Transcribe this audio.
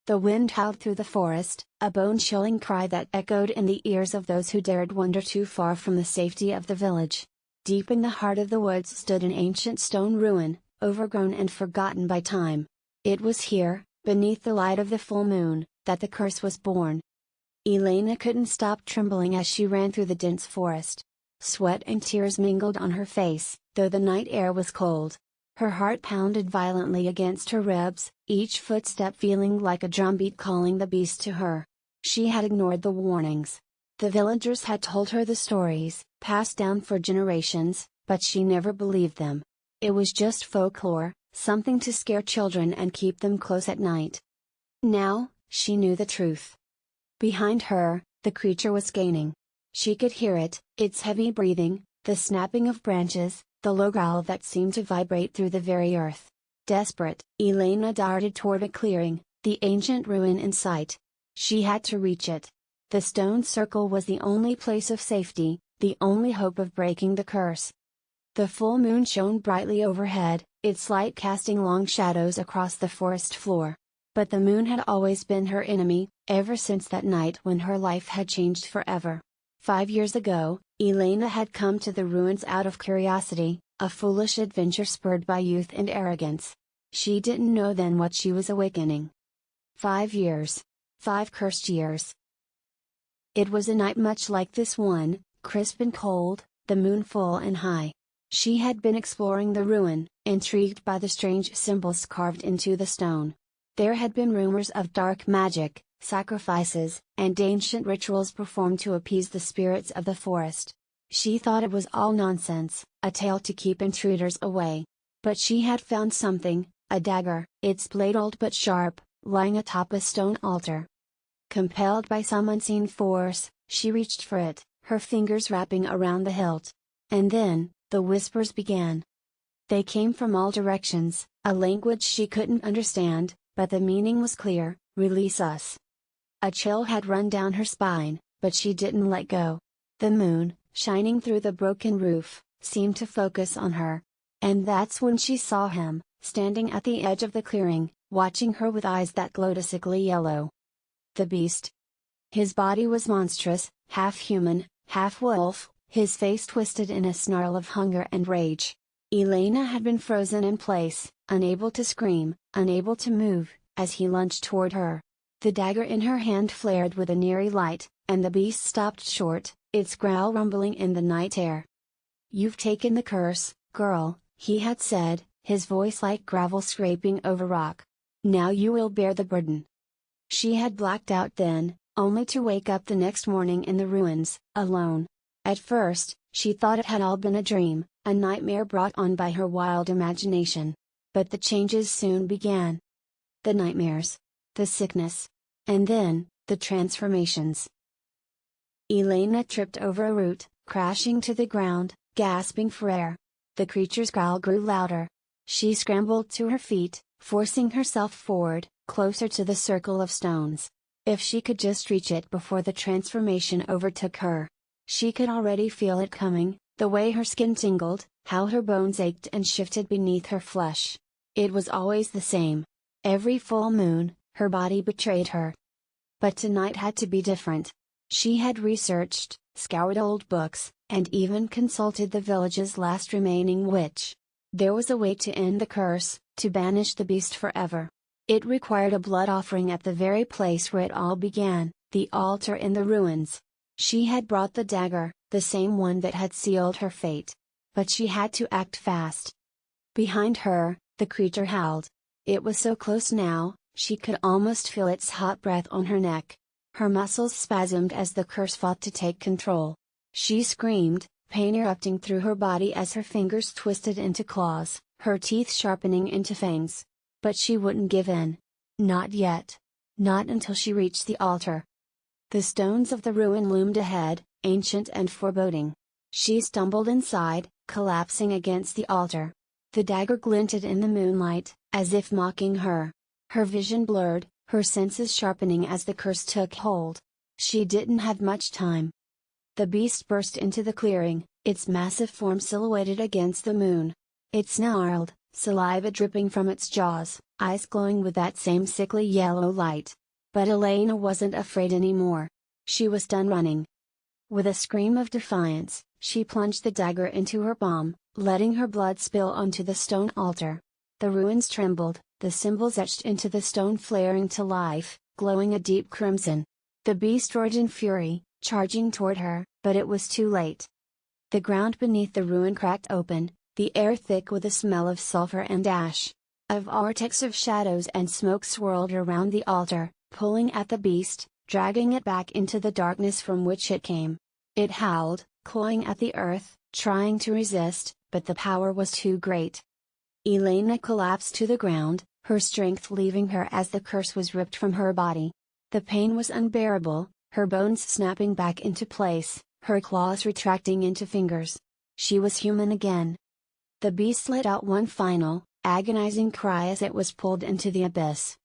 The wind howled through the forest, a bone-chilling cry that echoed in the ears of those who dared wander too far from the safety of the village. Deep in the heart of the woods stood an ancient stone ruin, overgrown and forgotten by time. It was here, beneath the light of the full moon, that the curse was born. Elena couldn't stop trembling as she ran through the dense forest. Sweat and tears mingled on her face, though the night air was cold. Her heart pounded violently against her ribs, each footstep feeling like a drumbeat calling the beast to her. She had ignored the warnings. The villagers had told her the stories, passed down for generations, but she never believed them. It was just folklore, something to scare children and keep them close at night. Now, she knew the truth. Behind her, the creature was gaining. She could hear it, its heavy breathing, the snapping of branches, the low growl that seemed to vibrate through the very earth. Desperate, Elena darted toward a clearing, the ancient ruin in sight. She had to reach it. The stone circle was the only place of safety, the only hope of breaking the curse. The full moon shone brightly overhead, its light casting long shadows across the forest floor. But the moon had always been her enemy, ever since that night when her life had changed forever. 5 years ago, Elena had come to the ruins out of curiosity, a foolish adventure spurred by youth and arrogance. She didn't know then what she was awakening. 5 years. 5 cursed years. It was a night much like this one, crisp and cold, the moon full and high. She had been exploring the ruin, intrigued by the strange symbols carved into the stone. There had been rumors of dark magic, sacrifices, and ancient rituals performed to appease the spirits of the forest. She thought it was all nonsense, a tale to keep intruders away. But she had found something, a dagger, its blade old but sharp, lying atop a stone altar. Compelled by some unseen force, she reached for it, her fingers wrapping around the hilt. And then, the whispers began. They came from all directions, a language she couldn't understand, but the meaning was clear: release us. A chill had run down her spine, but she didn't let go. The moon, shining through the broken roof, seemed to focus on her. And that's when she saw him, standing at the edge of the clearing, watching her with eyes that glowed a sickly yellow. The beast. His body was monstrous, half human, half wolf, his face twisted in a snarl of hunger and rage. Elena had been frozen in place, unable to scream, unable to move, as he lunged toward her. The dagger in her hand flared with an eerie light, and the beast stopped short, its growl rumbling in the night air. "You've taken the curse, girl," he had said, his voice like gravel scraping over rock. "Now you will bear the burden." She had blacked out then, only to wake up the next morning in the ruins, alone. At first, she thought it had all been a dream, a nightmare brought on by her wild imagination. But the changes soon began. The nightmares. The sickness. And then, the transformations. Elena tripped over a root, crashing to the ground, gasping for air. The creature's growl grew louder. She scrambled to her feet, forcing herself forward, closer to the circle of stones. If she could just reach it before the transformation overtook her. She could already feel it coming, the way her skin tingled, how her bones ached and shifted beneath her flesh. It was always the same. Every full moon, her body betrayed her. But tonight had to be different. She had researched, scoured old books, and even consulted the village's last remaining witch. There was a way to end the curse, to banish the beast forever. It required a blood offering at the very place where it all began, the altar in the ruins. She had brought the dagger, the same one that had sealed her fate. But she had to act fast. Behind her, the creature howled. It was so close now, she could almost feel its hot breath on her neck. Her muscles spasmed as the curse fought to take control. She screamed, pain erupting through her body as her fingers twisted into claws, her teeth sharpening into fangs. But she wouldn't give in. Not yet. Not until she reached the altar. The stones of the ruin loomed ahead, ancient and foreboding. She stumbled inside, collapsing against the altar. The dagger glinted in the moonlight, as if mocking her. Her vision blurred, her senses sharpening as the curse took hold. She didn't have much time. The beast burst into the clearing, its massive form silhouetted against the moon. It snarled, saliva dripping from its jaws, eyes glowing with that same sickly yellow light. But Elena wasn't afraid anymore. She was done running. With a scream of defiance, she plunged the dagger into her palm, letting her blood spill onto the stone altar. The ruins trembled, the symbols etched into the stone flaring to life, glowing a deep crimson. The beast roared in fury, charging toward her, but it was too late. The ground beneath the ruin cracked open, the air thick with the smell of sulfur and ash. A vortex of shadows and smoke swirled around the altar, pulling at the beast, dragging it back into the darkness from which it came. It howled, clawing at the earth, trying to resist, but the power was too great. Elena collapsed to the ground, her strength leaving her as the curse was ripped from her body. The pain was unbearable, her bones snapping back into place, her claws retracting into fingers. She was human again. The beast let out one final, agonizing cry as it was pulled into the abyss,